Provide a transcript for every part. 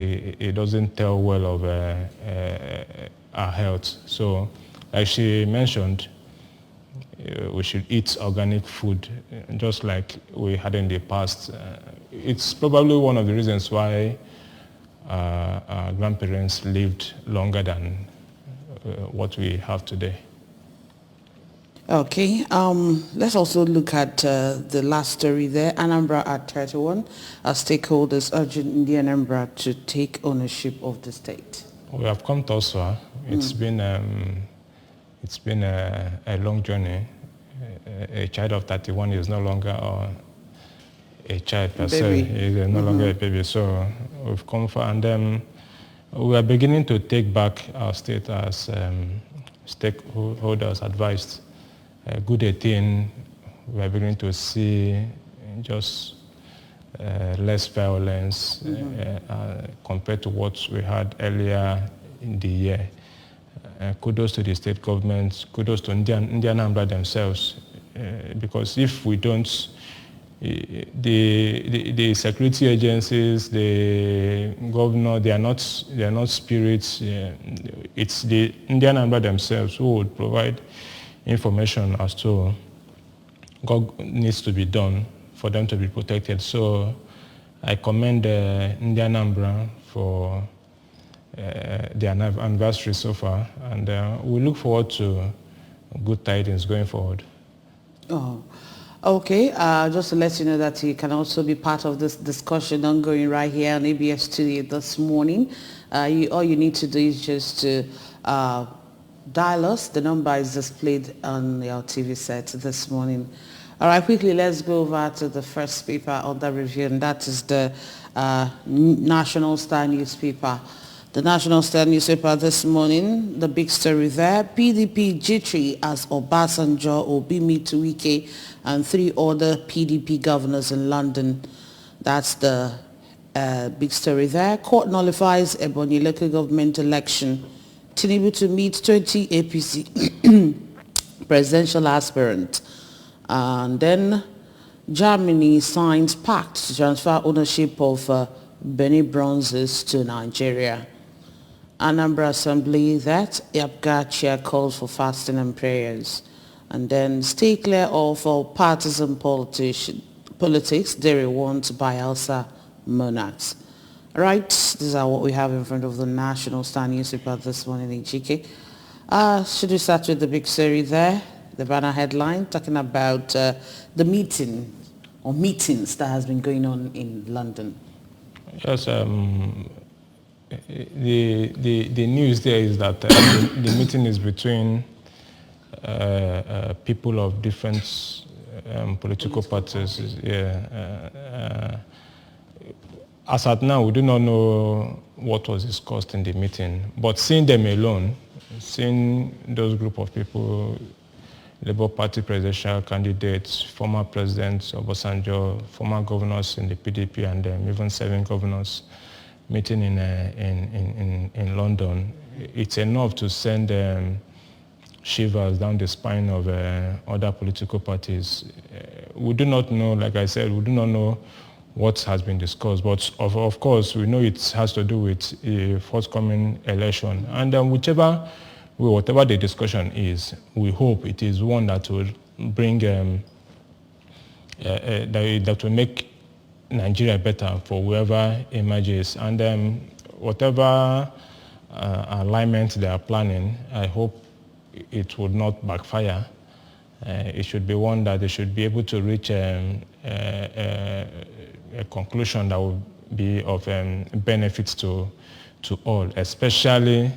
it doesn't tell well of our health. So, like she mentioned, we should eat organic food, just like we had in the past. It's probably one of the reasons why our grandparents lived longer than what we have today. Okay, let's also look at the last story there. Anambra at 31, as stakeholders urging the Anambra to take ownership of the state. We have come thus far. It's been a long journey. A child of 31 is no longer a child per se. He's no longer a baby. So we've come far, and we are beginning to take back our state as stakeholders advised. Good 18, we are beginning to see just less violence compared to what we had earlier in the year. Kudos to the state government, kudos to Anambra themselves, because if we don't, the security agencies, the governor, they are not spirits. It's the Anambra themselves who would provide information as to what needs to be done for them to be protected. So I commend Anambra for their anniversary so far, and we look forward to good tidings going forward. Oh, okay. Just to let you know that you can also be part of this discussion ongoing right here on ABS Studio this morning. All you need to do is just to dial us. The number is displayed on your TV set this morning. All right, quickly, let's go over to the first paper under review, and that is the National Star newspaper. The National Star newspaper this morning, the big story there, PDP G3 as Obasanjo, Obimi Tuwike, and 3 other PDP governors in London. That's the big story there. Court nullifies Ebonyi local government election. Tinubu to meet 20 APC presidential aspirants. And then Germany signs pact to transfer ownership of Benny Bronzes to Nigeria. Anambra Assembly that Yapga chair calls for fasting and prayers. And then stay clear of all partisan politics, Derry wants Bielsa monarchs. Right, these are what we have in front of the National Star newspaper this morning in GK. Should we start with the big story there? The banner headline talking about the meeting or meetings that has been going on in London. Yes, the news there is that the meeting is between people of different political parties. As at now, we do not know what was discussed in the meeting, but seeing them alone, seeing those group of people, Labour Party presidential candidates, former presidents Obasanjo, former governors in the PDP, and even 7 governors meeting in London, it's enough to send shivers down the spine of other political parties. We do not know, like I said, we do not know what has been discussed, but of course we know it has to do with a forthcoming election, and whatever the discussion is, we hope it is one that will bring that will make Nigeria better for whoever emerges, and whatever alignment they are planning, I hope it would not backfire. It should be one that they should be able to reach a conclusion that will be of benefits to all, especially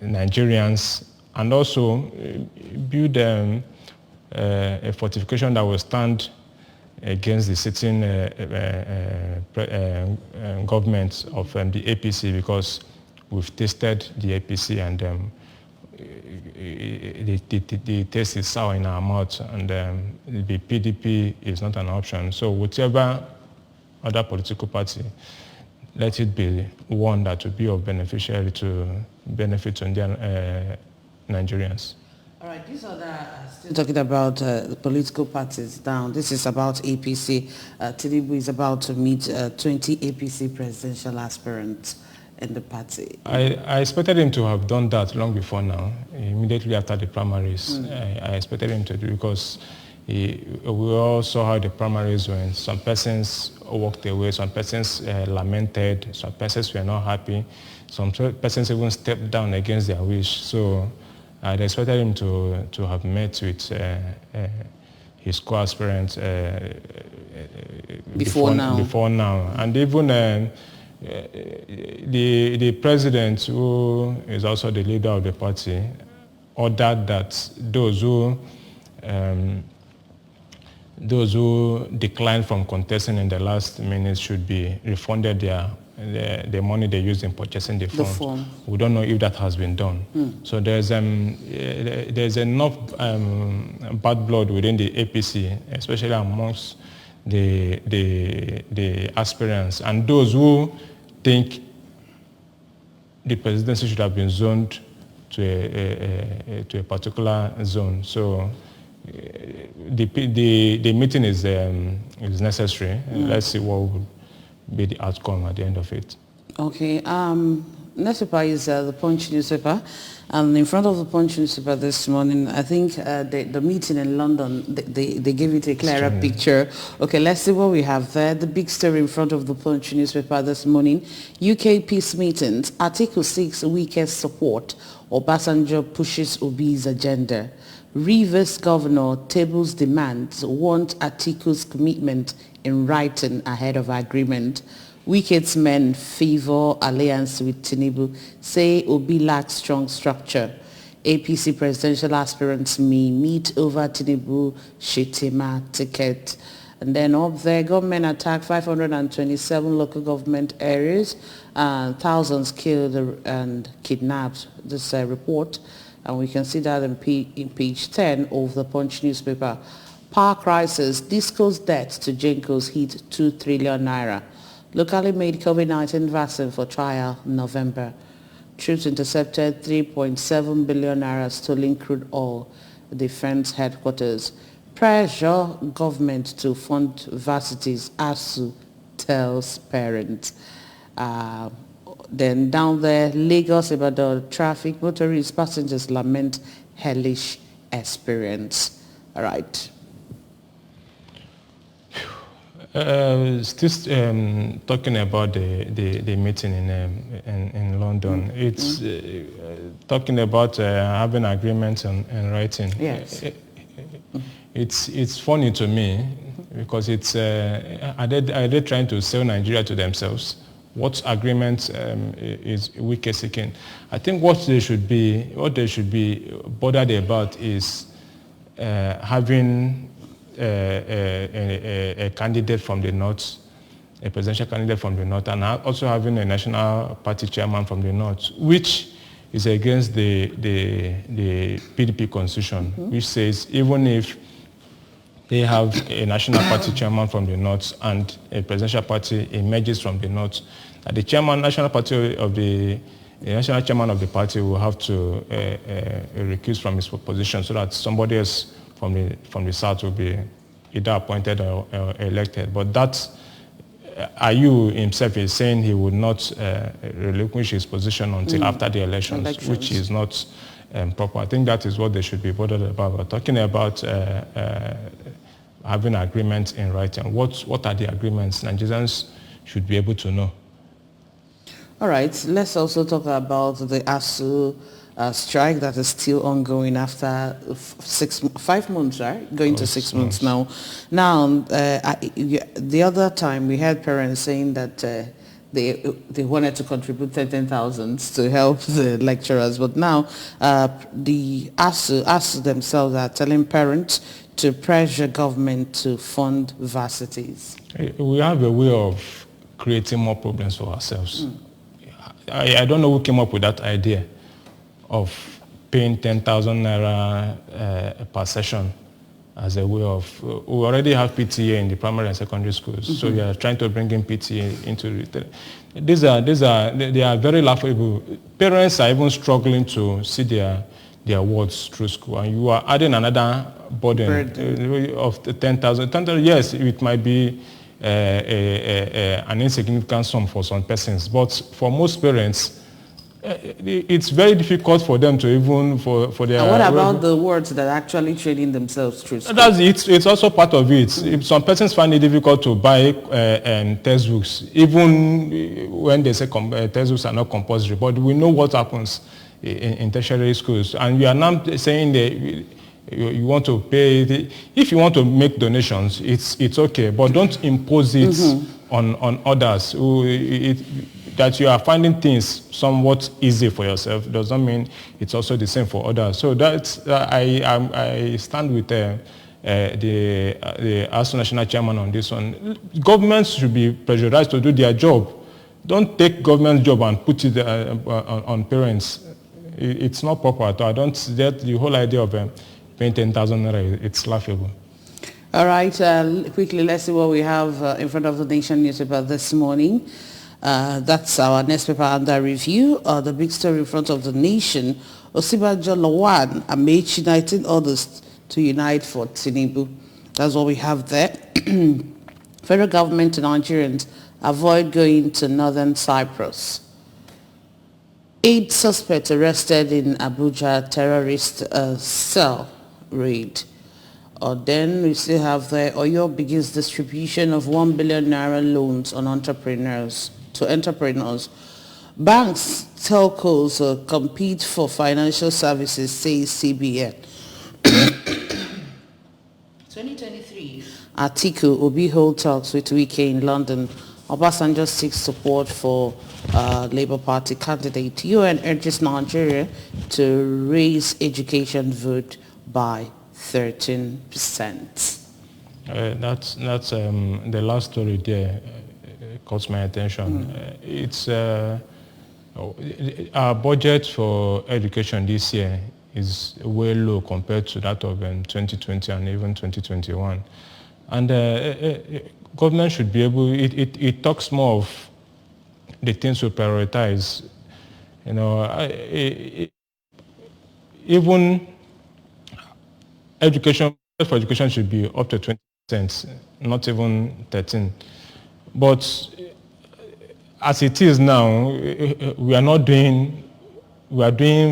Nigerians, and also build a fortification that will stand against the sitting government of the APC, because we've tasted the APC and the taste is sour in our mouth, and the PDP is not an option. So whichever other political party, let it be one that will be of beneficiary to benefit Nigerians. All right, these other still talking about the political parties now. This is about APC. Tinubu is about to meet 20 APC presidential aspirants in the party. I expected him to have done that long before now, immediately after the primaries. I expected him to do because we all saw how the primaries went. Some persons walked away, some persons lamented, some persons were not happy, some persons even stepped down against their wish. So I'd expected him to have met with his co-aspirants Before now. And even the president, who is also the leader of the party, ordered that those who declined from contesting in the last minute should be refunded the money they used in purchasing the form. We don't know if that has been done. So there's enough bad blood within the APC, especially amongst the aspirants and those who think the presidency should have been zoned to a particular zone. So the meeting is necessary. Let's see what would be the outcome at the end of it. Okay. Newspaper is the Punch newspaper, and in front of the Punch newspaper this morning, I think the meeting in London, they gave it a clearer picture. Okay, let's see what we have there. The big story in front of the Punch newspaper this morning: UK peace meetings, Article 6 weakest support, Obasanjo pushes Obi's agenda. Rivers governor tables demands, want Atiku's commitment in writing ahead of agreement. Wicket's men favor alliance with Tinubu, say Obi lacks strong structure. APC presidential aspirants may meet over Tinubu Shettima ticket. And then up there, government attack 527 local government areas, thousands killed and kidnapped. This report. And we can see that in page 10 of the Punch newspaper. Power crisis, Disco's debt to Gencos hit 2 trillion naira. Locally made COVID-19 vaccine for trial November. Troops intercepted 3.7 billion naira stolen crude oil, defense headquarters. Pressure government to fund varsities, ASU tells parents. Then down there, Lagos about the traffic, motorists, passengers lament hellish experience. All right. Still talking about the meeting in London, it's talking about having agreements in writing. Yes. It's funny to me because it's are they trying to sell Nigeria to themselves? What agreement is Wike seeking? I think what they should be bothered about is having a candidate from the north, a presidential candidate from the north, and also having a national party chairman from the north, which is against the PDP constitution, which says even if they have a national party chairman from the north and a presidential party emerges from the north, that the national chairman of the party will have to recuse from his position so that somebody else from the south will be either appointed or elected. But that Ayu himself is saying he would not relinquish his position until after the elections, which is not proper. I think that is what they should be bothered about. We're talking about having agreements in writing. What are the agreements Nigerians should be able to know? All right, let's also talk about the ASU strike that is still ongoing after 5 months, right? Going to 6 months now. Now, the other time we had parents saying that they wanted to contribute 13,000 to help the lecturers, but now the ASU themselves are telling parents to pressure government to fund varsities. We have a way of creating more problems for ourselves. I don't know who came up with that idea of paying 10,000 naira per session as a way of, we already have PTA in the primary and secondary schools, so we are trying to bring in PTA into it. They are very laughable. Parents are even struggling to see their their wards through school, and you are adding another burden of the 10,000. Yes, it might be an insignificant sum for some persons, but for most parents, it's very difficult for them to even for their. And what about the wards that are actually training themselves through school? It's also part of it. If some persons find it difficult to buy textbooks, even when they say textbooks are not compulsory, but we know what happens in tertiary schools, and we are now saying that you want to pay. If you want to make donations, it's okay, but don't impose it on others. That you are finding things somewhat easy for yourself does not mean it's also the same for others. So that's I stand with the ASUU National Chairman on this one. Governments should be pressurized to do their job. Don't take government's job and put it on parents. It's not proper at all. The whole idea of paying 10,000 naira, it's laughable. All right, quickly, let's see what we have in front of the Nation newspaper this morning. That's our next paper under review. The big story in front of the Nation: Osinbajo, Lawan, Amaechi, 19 others to unite for Tinubu. That's what we have there. Federal government and Nigerians avoid going to northern Cyprus. 8 suspects arrested in Abuja terrorist cell raid. Then we still have there, Oyo begins distribution of 1 billion naira loans on entrepreneurs. Banks, telcos compete for financial services, says CBN. 2023. Atiku Obi hold talks with Wike in London. Obasanjo seeks support for Labour Party candidate. UN urges Nigeria to raise education vote by 13%. That's the last story there caught my attention. It's our budget for education this year is way low compared to that of 2020 and even 2021. And government should be able, it talks more of the things we prioritize. Even education for education should be up to 20%, not even 13%. But as it is now, we are doing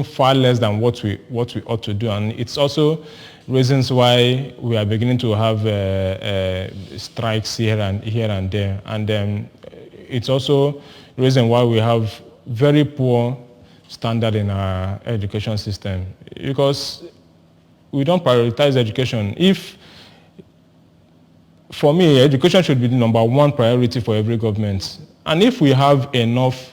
far less than what we ought to do, and it's also reasons why we are beginning to have strikes here and there, and it's also reason why we have very poor standard in our education system, because we don't prioritize education. For me, education should be the number one priority for every government. And if we have enough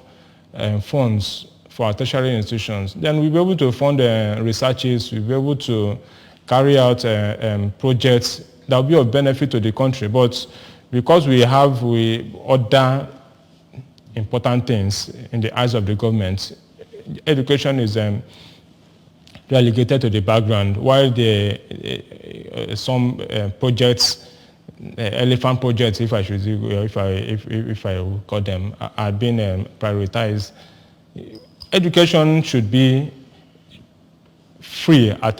funds for our tertiary institutions, then we'll be able to fund researches, we'll be able to carry out projects that will be of benefit to the country. But because we other important things in the eyes of the government, education is relegated to the background, while some projects, elephant projects, if I should, if I will call them, are being prioritized. Education should be free at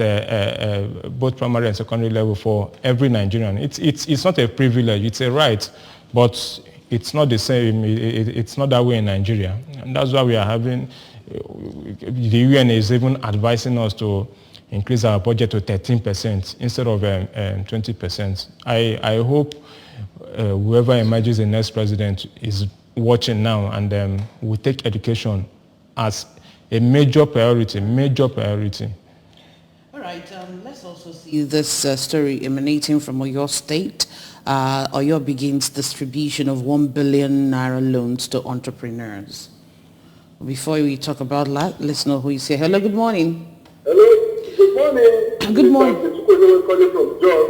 both primary and secondary level for every Nigerian. It's not a privilege; it's a right, but it's not the same. It's not that way in Nigeria, and that's why we are having. The UN is even advising us to increase our budget to 13% instead of 20%. I hope whoever emerges the next president is watching now and will take education as a major priority. All right, let's also see this story emanating from Oyo State. Oyo begins distribution of 1 billion naira loans to entrepreneurs. Before we talk about that, let's know who is here. Hello, good morning. Hello, good morning. Good morning. Calling from John.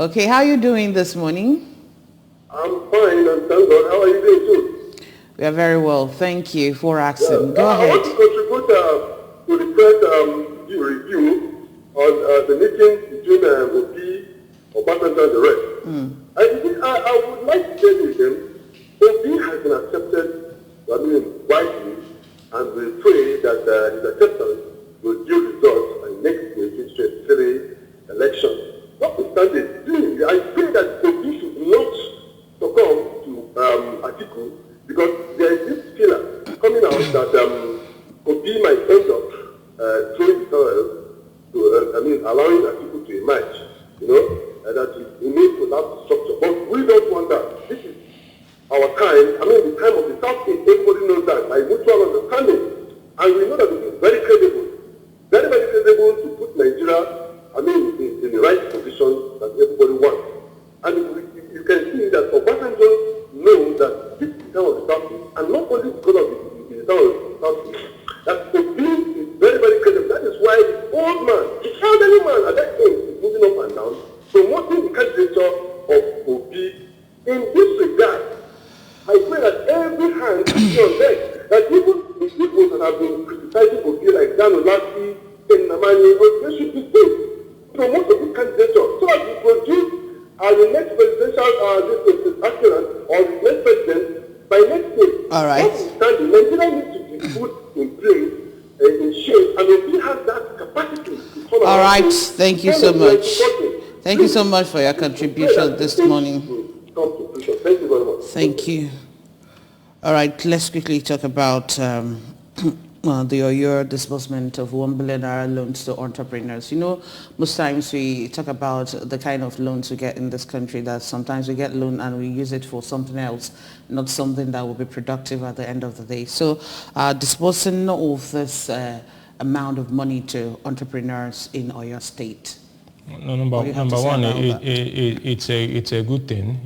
Okay, how are you doing this morning? I'm fine, and thank God. How are you doing too? We are very well. Thank you for asking. Go I ahead. want to contribute to the press review on the meeting between Obi, Obasanjo, and the rest. I would like to say to them, Obi has been accepted, widely, and we pray that his acceptance will yield results Atiku, because there is this feeler coming out that Obi might end up throwing soil to, allowing Atiku to emerge, that he needs to have structure. But we don't want that. This is our time, the time of the Southeast, everybody knows that, by mutual understanding. And we know that it is very credible, very, very credible to put Nigeria, in the right position that everybody wants. And you can see that Obasanjo knows that this is the time of the Southeast, and not only because of the time of the Southeast, that Obi is very, very credible. That is why the old man, the elderly man at that age is moving up and down, promoting the candidature of Obi. In this regard, I pray that every hand is on deck, that even the people that have been criticizing Obi, like Dan Olaki, Namani, they should be safe. Promote a good candidature so that we produce the next presidential aspirant or the next president by next year. All right. Nigeria needs to be put in place, in shape, and Obi has that capacity to turn around. All right. Thank you so much. Thank you so much for your contribution this morning. Thank you very much. Thank you. All right, let's quickly talk about the Oyo disbursement of 1 billion naira loans to entrepreneurs. Most times we talk about the kind of loans we get in this country, that sometimes we get loan and we use it for something else, not something that will be productive at the end of the day. So disbursing of this amount of money to entrepreneurs in Oyo State. No, number one, it's a good thing,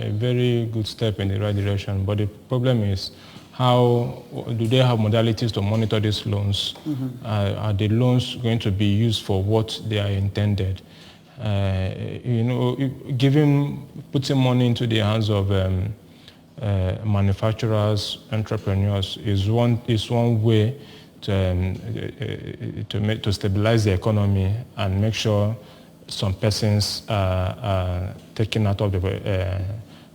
a very good step in the right direction. But the problem is, how do they have modalities to monitor these loans? Mm-hmm. Are the loans going to be used for what they are intended? Putting money into the hands of manufacturers, entrepreneurs is one way to stabilize the economy and make sure some persons are taken out of the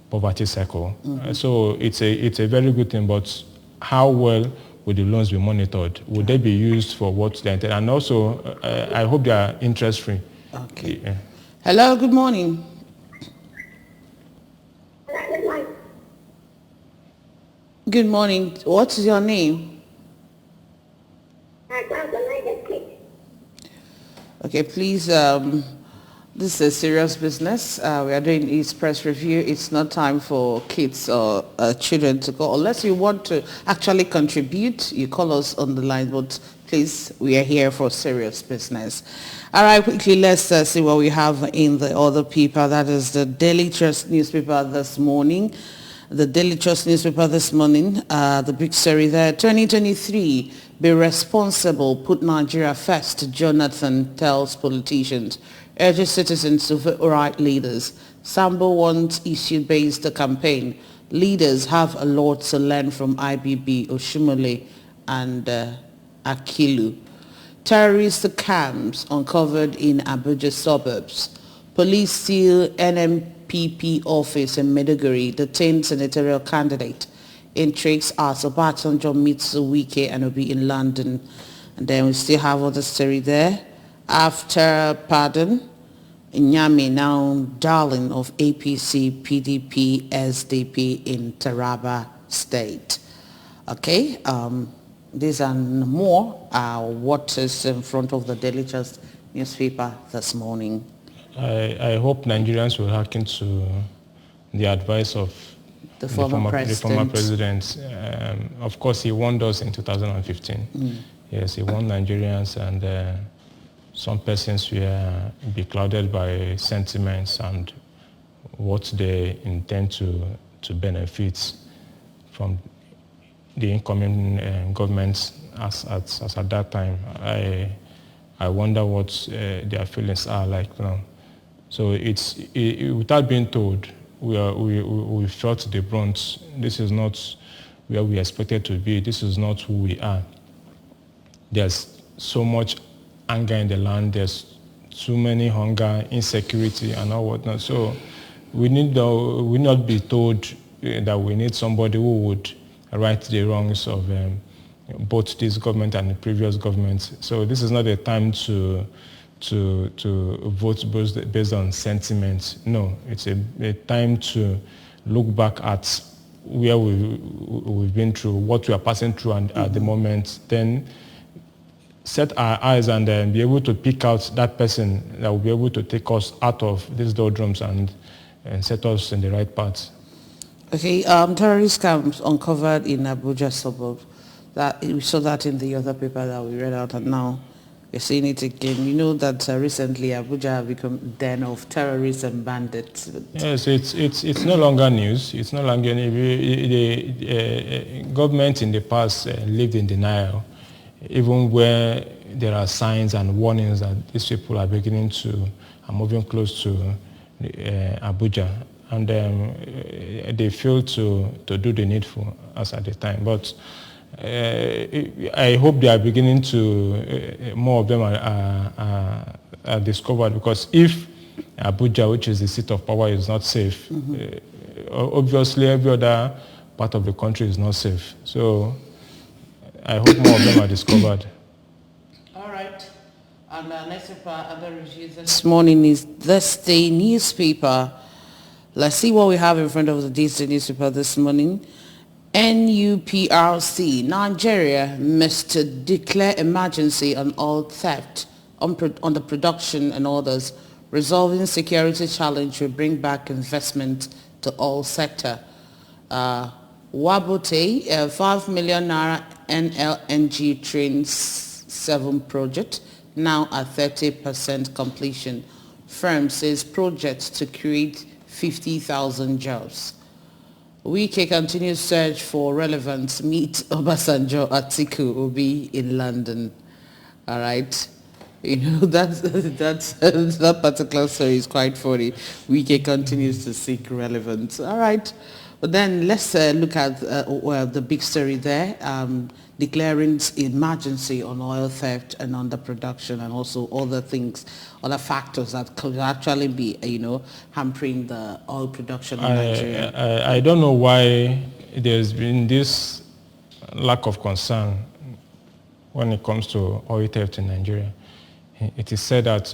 poverty cycle. Mm-hmm. So it's a very good thing, but how well will the loans be monitored? Would they be used for what they intend? And also, I hope they are interest-free. Okay. Yeah. Hello, good morning. Good morning. What is your name? Okay, please, this is serious business. We are doing East Press Review. It's not time for kids or children to call. Unless you want to actually contribute, you call us on the line, but please, we are here for serious business. All right, quickly, let's see what we have in the other paper. That is the Daily Trust newspaper this morning. The Daily Trust newspaper this morning, the big story there, 2023, be responsible, put Nigeria first, Jonathan tells politicians, urges citizens to vote right leaders. Sambo wants issue-based campaign. Leaders have a lot to learn from IBB, Oshimole, and Akilu. Terrorist camps uncovered in Abuja suburbs. Police steal NMPP office in Maiduguri, detained senatorial candidate. Intrigues as Obasanjo meets Wike and Obi in London. And then we still have other story there. After pardon, Nyame now darling of APC, PDP, SDP in Taraba State. Okay, these and more are what is in front of the Daily Trust newspaper this morning. I hope Nigerians will hearken to the advice of the former president. Of course, he warned us in 2015. Yes, he warned Nigerians, and some persons will be clouded by sentiments and what they intend to benefit from the incoming government as at that time. I wonder what their feelings are like now. So it's without being told, we felt the brunt. This is not where we expected to be. This is not who we are. There's so much anger in the land. There's too many hunger, insecurity, and all whatnot. So we not be told that we need somebody who would right the wrongs of both this government and the previous government. So this is not a time to vote based on sentiment. No, it's a time to look back at where we've been through, what we are passing through and at the moment, then set our eyes and be able to pick out that person that will be able to take us out of these doldrums and set us in the right path. Okay, terrorist camps uncovered in Abuja suburb. That we saw that in the other paper that we read out, and now we're seeing it again. You know that recently Abuja have become a den of terrorists and bandits. Yes, it's no longer news. It's no longer the government in the past lived in denial, even where there are signs and warnings that these people are beginning to are moving close to Abuja, and they failed to do the needful as at the time. But I hope they are beginning to, more of them are discovered, because if Abuja, which is the seat of power, is not safe, obviously every other part of the country is not safe. So I hope more of them are discovered. All right. And next paper, other review this morning is This Day newspaper. Let's see what we have in front of the This Day newspaper this morning. NUPRC, Nigeria must declare emergency on oil theft, on the production and others. Resolving security challenge will bring back investment to oil sector. Wabote, 5 million naira NLNG Train 7 project, now at 30% completion. Firm says project to create 50,000 jobs. Wike continues search for relevance. Meet Obasanjo Atiku Obi in London. All right. You know, that particular story is quite funny. Wike continues to seek relevance. All right. But then let's look at the big story there, declaring emergency on oil theft and underproduction, and also other things, other factors that could actually be, hampering the oil production in Nigeria. I don't know why there's been this lack of concern when it comes to oil theft in Nigeria. It is said that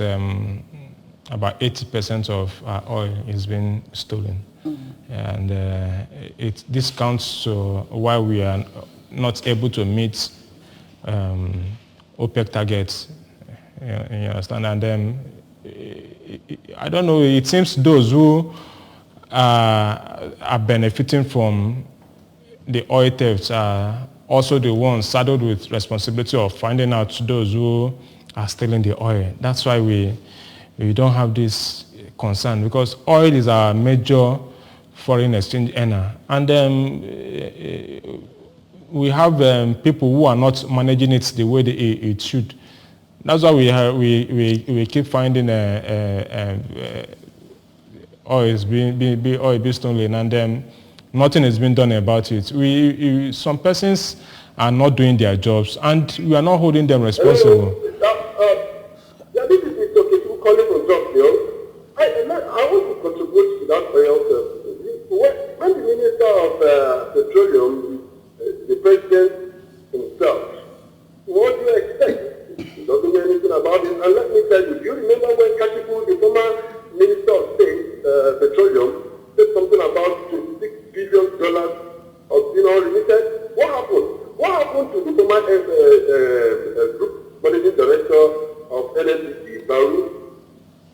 about 80% of our oil is being stolen. And it discounts to why we are not able to meet OPEC targets. You understand? And then I don't know. It seems those who are benefiting from the oil thefts are also the ones saddled with responsibility of finding out those who are stealing the oil. That's why we don't have this concern, because oil is our major foreign exchange earner, and we have people who are not managing it the way it should. That's why we keep finding oil being stolen, and nothing is being done about it. Some persons are not doing their jobs, and we are not holding them responsible. This is Mr. Ketu calling from Johnville. I want to contribute to that oil theft. When the Minister of Petroleum, the President himself, what do you expect? He doesn't know anything about it. And let me tell you, do you remember when Kashifu, the former Minister of State, Petroleum, said something about $26 billion of remitted? What happened? What happened to the former Group Managing Director of NNPC, Baru?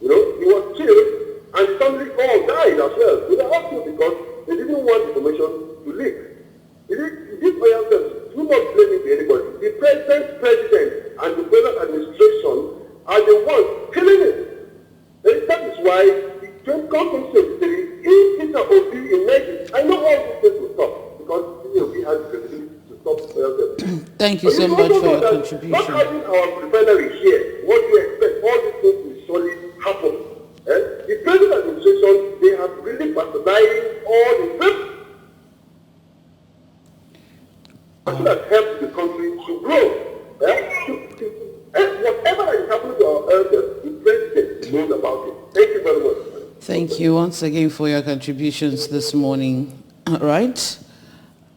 He was killed, and the family all died as well. They were all killed because they didn't want information to leak. This oil theft, do not blame it to anybody. The president and the present administration are the ones killing it. And that is why the 2023, if Peter Obi emerges, I know all these things will stop, because we has the ability to stop oil theft. Thank you so much for your contribution. Not having our refinery here, what do you expect? All these things will surely happen. The present administration, they have really bastardized all the things that has helped the country to grow. Whatever is happening to our elders, the president knows about it. Thank you very much. Thank you once again for your contributions this morning. All right.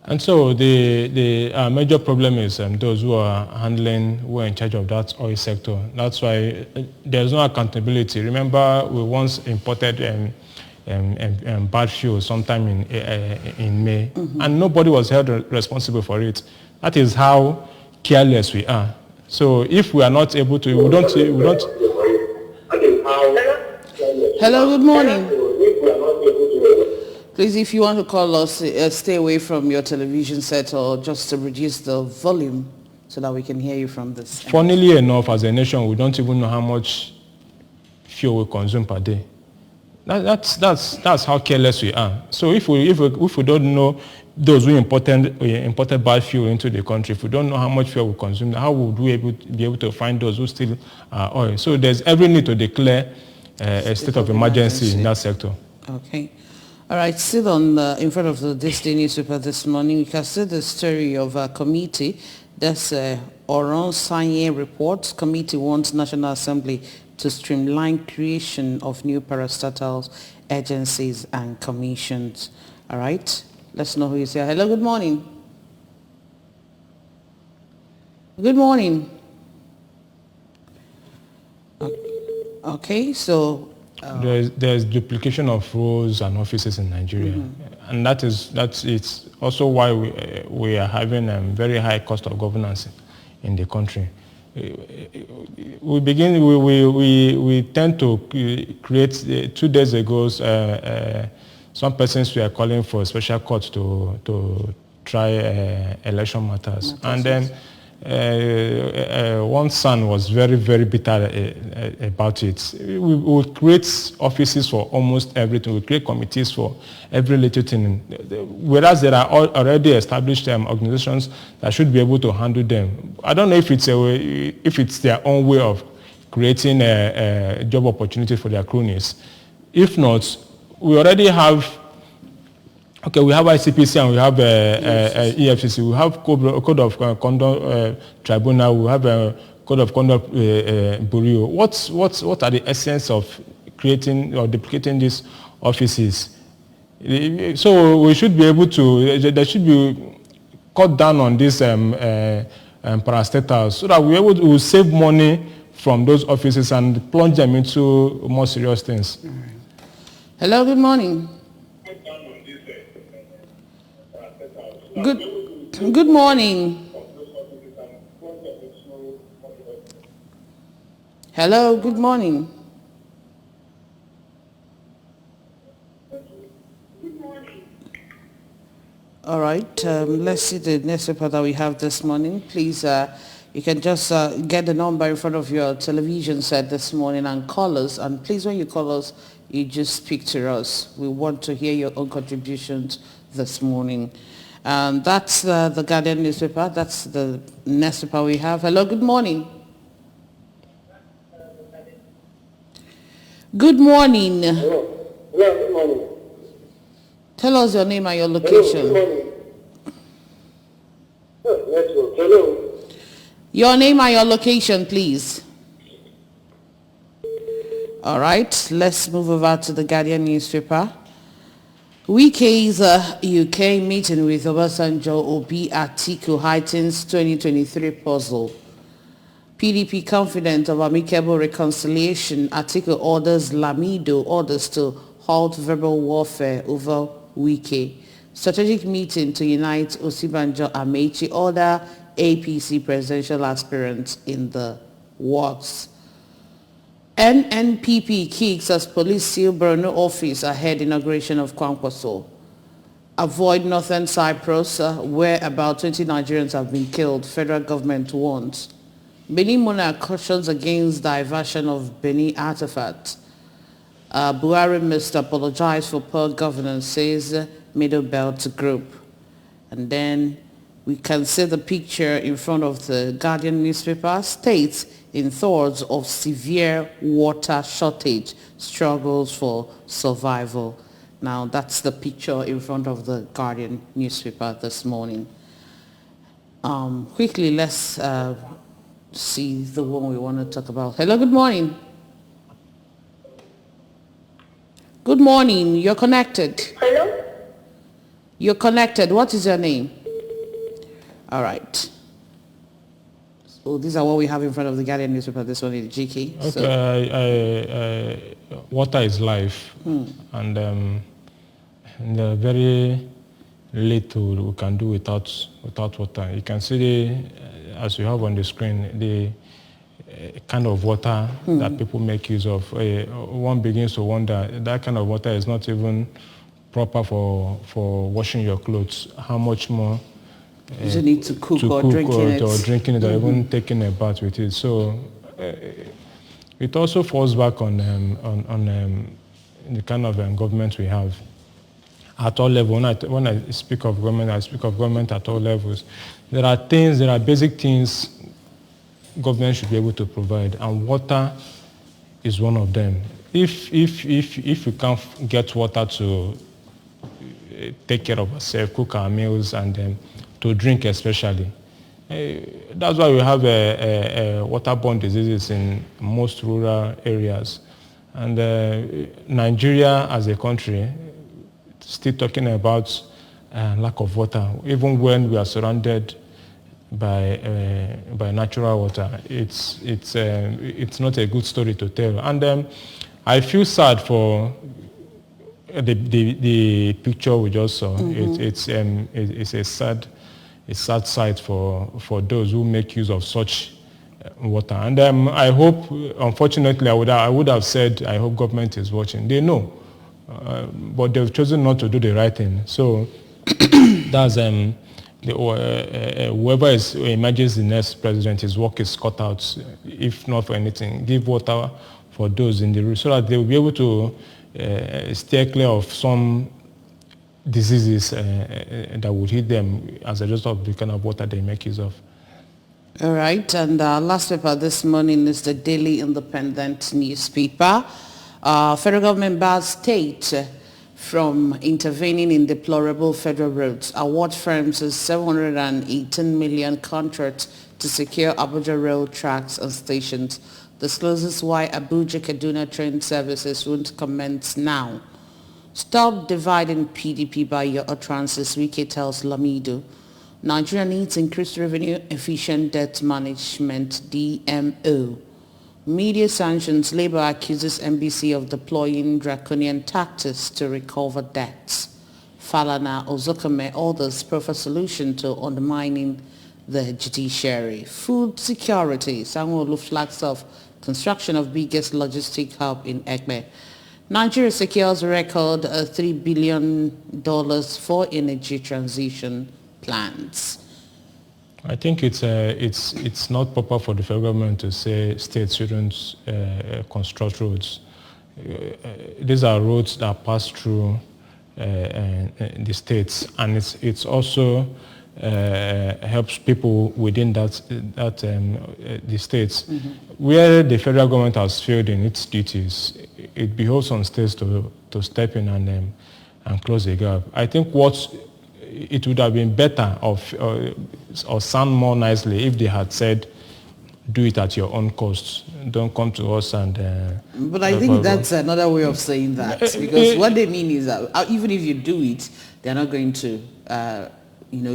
And so the major problem is those who are in charge of that oil sector. That's why there's no accountability. Remember, we once imported bad fuel sometime in May, and nobody was held responsible for it. That is how careless we are. So if we are not able to, we don't. Hello, good morning. Please, if you want to call us, stay away from your television set or just to reduce the volume so that we can hear you from this. Funnily enough, as a nation, we don't even know how much fuel we consume per day. That's how careless we are. So if we don't know those who imported bad fuel into the country, if we don't know how much fuel we consume, how would we be able to find those who steal oil? So there's every need to declare a state of emergency in that sector. Okay. All right, still in front of this day newspaper this morning, we can see the story of a committee. That's Oron Sanye report. Committee wants National Assembly to streamline creation of new parastatal agencies and commissions. All right, let's know who is here. Hello, good morning. Good morning. Okay, so there's duplication of roles and offices in Nigeria, and it's also why we are having a very high cost of governance in the country. We tend to create 2 days ago. Some persons were calling for a special court to try election matters, and then one son was very, very bitter about it. We create offices for almost everything. We create committees for every little thing, whereas there are already established organizations that should be able to handle them. I don't know if it's their own way of creating a job opportunity for their cronies. If not, we already have. Okay, we have ICPC and we have EFCC. We have Code of Conduct Tribunal. We have a Code of Conduct Bureau. What are the essence of creating or duplicating these offices? So we should be able to. There should be cut down on these parastatals so that we'll save money from those offices and plunge them into more serious things. Hello, good morning. Good morning. Hello, good morning. All right, let's see the next paper that we have this morning. Please, you can just get the number in front of your television set this morning and call us. And please, when you call us, you just speak to us. We want to hear your own contributions this morning. That's the Guardian newspaper. That's the next paper we have. Hello, good morning. Good morning. Hello. Yeah, good morning. Tell us your name and your location. Hello, good morning. Hello. Your name and your location, please. All right, let's move over to the Guardian newspaper. Wike's UK meeting with Obasanjo Obi Atiku heightens 2023 puzzle. PDP confident of amicable reconciliation. Atiku orders Lamido to halt verbal warfare over Wike. Strategic meeting to unite Osibanjo Amechi, other APC presidential aspirants in the works. NNPP kicks as police seal Borno office ahead inauguration of Kwankwaso. Avoid Northern Cyprus, where about 20 Nigerians have been killed, federal government warns. Benin monarch cautions against diversion of Benin artifacts. Buhari must apologize for poor governance, says Middle Belt Group. And then we can see the picture in front of the Guardian newspaper. States in thoughts of severe water shortage, struggles for survival. Now that's the picture in front of the Guardian newspaper this morning. Quickly, let's see the one we want to talk about. Hello, good morning. Good morning, you're connected. Hello? You're connected. What is your name? All right. Oh, these are what we have in front of the Guardian newspaper this one in GK. Okay, water is life, and there are very little we can do without water. You can see, as you have on the screen, the kind of water that people make use of. One begins to wonder, that kind of water is not even proper for washing your clothes. How much more you don't need to cook or drinking it. Or even taking a bath with it. So it also falls back on the kind of government we have at all levels. When I speak of government, I speak of government at all levels. There are basic things government should be able to provide, and water is one of them. If we can't get water to take care of ourselves, cook our meals, and to drink especially, that's why we have waterborne diseases in most rural areas. And Nigeria as a country, still talking about lack of water, even when we are surrounded by natural water. It's not a good story to tell. And I feel sad for the picture we just saw. It's a sad sight for those who make use of such water. And I hope, unfortunately, I would have said, I hope government is watching. They know, but they've chosen not to do the right thing. So that's whoever emerges the next president, his work is cut out. If not for anything, give water for those in the room so that they will be able to steer clear of some diseases that would hit them as a result of the kind of water they make use of. All right, and last paper this morning is the Daily Independent newspaper. Federal government bars state from intervening in deplorable federal roads. Award firms a 718 million contract to secure Abuja road tracks and stations. Discloses why Abuja-Kaduna train services won't commence now. Stop dividing PDP by your utterances, Wike tells Lamido. Nigeria needs increased revenue, efficient debt management, DMO. Media sanctions. Labour accuses MBC of deploying draconian tactics to recover debts. Falana, Ozokame, others prefer solution to undermining the judiciary. Food security. Sanwo-Olu flags off construction of biggest logistic hub in Egbe. Nigeria secures record $3 billion for energy transition plans. I think it's not proper for the federal government to say states shouldn't construct roads. These are roads that pass through the states, and it's also helps people within the states. Where the federal government has failed in its duties, it behoves on states to step in and close the gap. I think it would have been better or sound more nicely if they had said, do it at your own cost. Don't come to us and... but I think that's another way of saying that, because what they mean is that even if you do it, they're not going to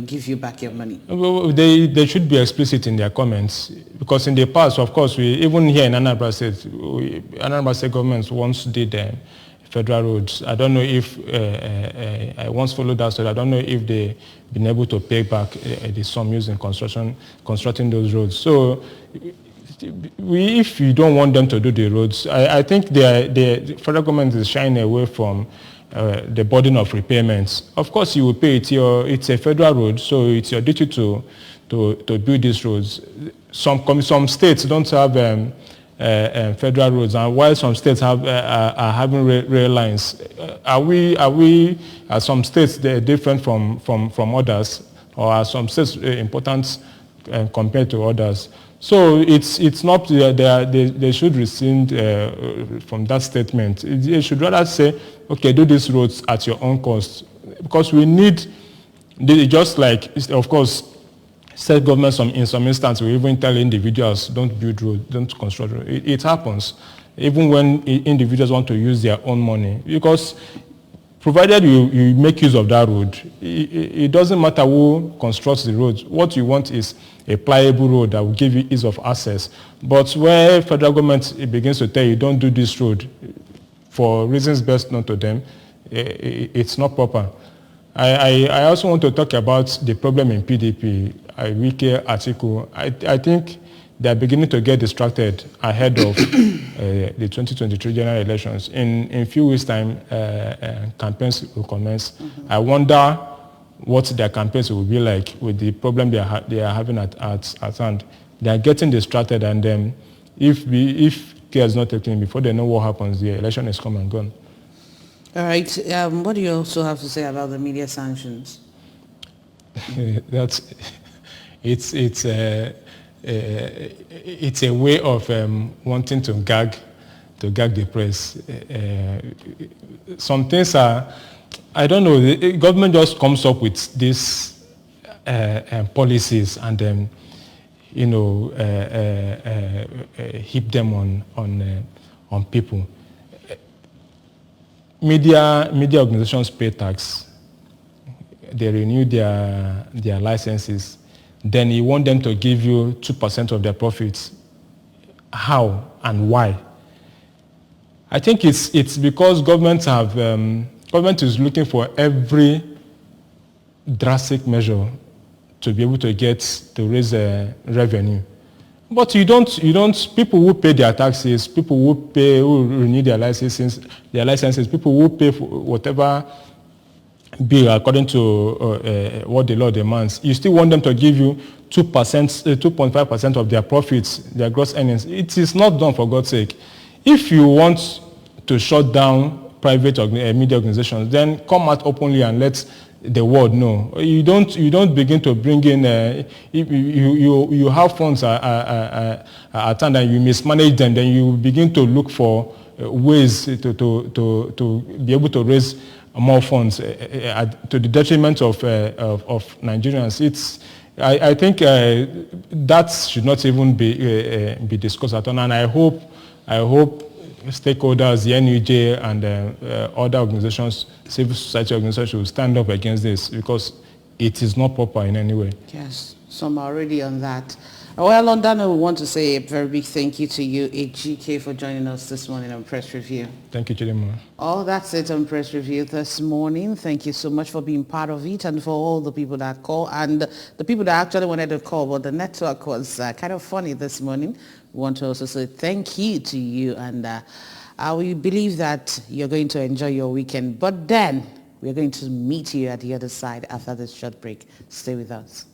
give you back your money. Well, they should be explicit in their comments, because in the past, of course, even here in Anambra State governments once did federal roads. I don't know if, I once followed that story, I don't know if they've been able to pay back the sum used in constructing those roads. So if you don't want them to do the roads, I think the federal government is shying away from the burden of repayments. Of course, you will pay it. It's a federal road, so it's your duty to build these roads. Some states don't have federal roads, and while some states are having rail lines, are some states different from others, or are some states important compared to others? So it's not they should rescind from that statement. They should rather say, okay, do these roads at your own cost, because we need, just like, of course, state governments in some instances will even tell individuals, don't build roads, don't construct roads. It happens, even when individuals want to use their own money, because provided you make use of that road, it doesn't matter who constructs the road. What you want is a pliable road that will give you ease of access. But where federal government begins to tell you, don't do this road for reasons best known to them, it's not proper. I also want to talk about the problem in PDP, Wike, Atiku. I think they're beginning to get distracted ahead of the 2023 general elections. In a few weeks' time, campaigns will commence. Mm-hmm. I wonder what their campaigns will be like with the problem they are having at hand. They are getting distracted, and if care is not taken before they know what happens, the election is come and gone. All right. What do you also have to say about the media sanctions? It's a way of wanting to gag the press. Some things are, I don't know, the government just comes up with these policies and heap them on people. Media organizations pay tax. They renew their licenses. Then you want them to give you 2% of their profits. How and why? I think it's because government is looking for every drastic measure to be able to raise revenue. But you don't, people who pay their taxes, people who renew their licenses, people who pay for whatever bill according to what the law demands, you still want them to give you 2.5% of their profits, their gross earnings. It is not done, for God's sake. If you want to shut down private media organizations, then come out openly and let the world know. You don't begin to bring in, you have funds at hand and you mismanage them, then you begin to look for ways to be able to raise more funds to the detriment of Nigerians. I think that should not even be discussed at all. And I hope stakeholders, the NUJ and other organizations, civil society organizations, will stand up against this because it is not proper in any way. Yes, some are already on that. Well, on that note, we want to say a very big thank you to you, HGK, for joining us this morning on Press Review. Thank you, Chidima. Oh, that's it on Press Review this morning. Thank you so much for being part of it and for all the people that call and the people that actually wanted to call, but the network was kind of funny this morning. We want to also say thank you to you, and we believe that you're going to enjoy your weekend. But then we're going to meet you at the other side after this short break. Stay with us.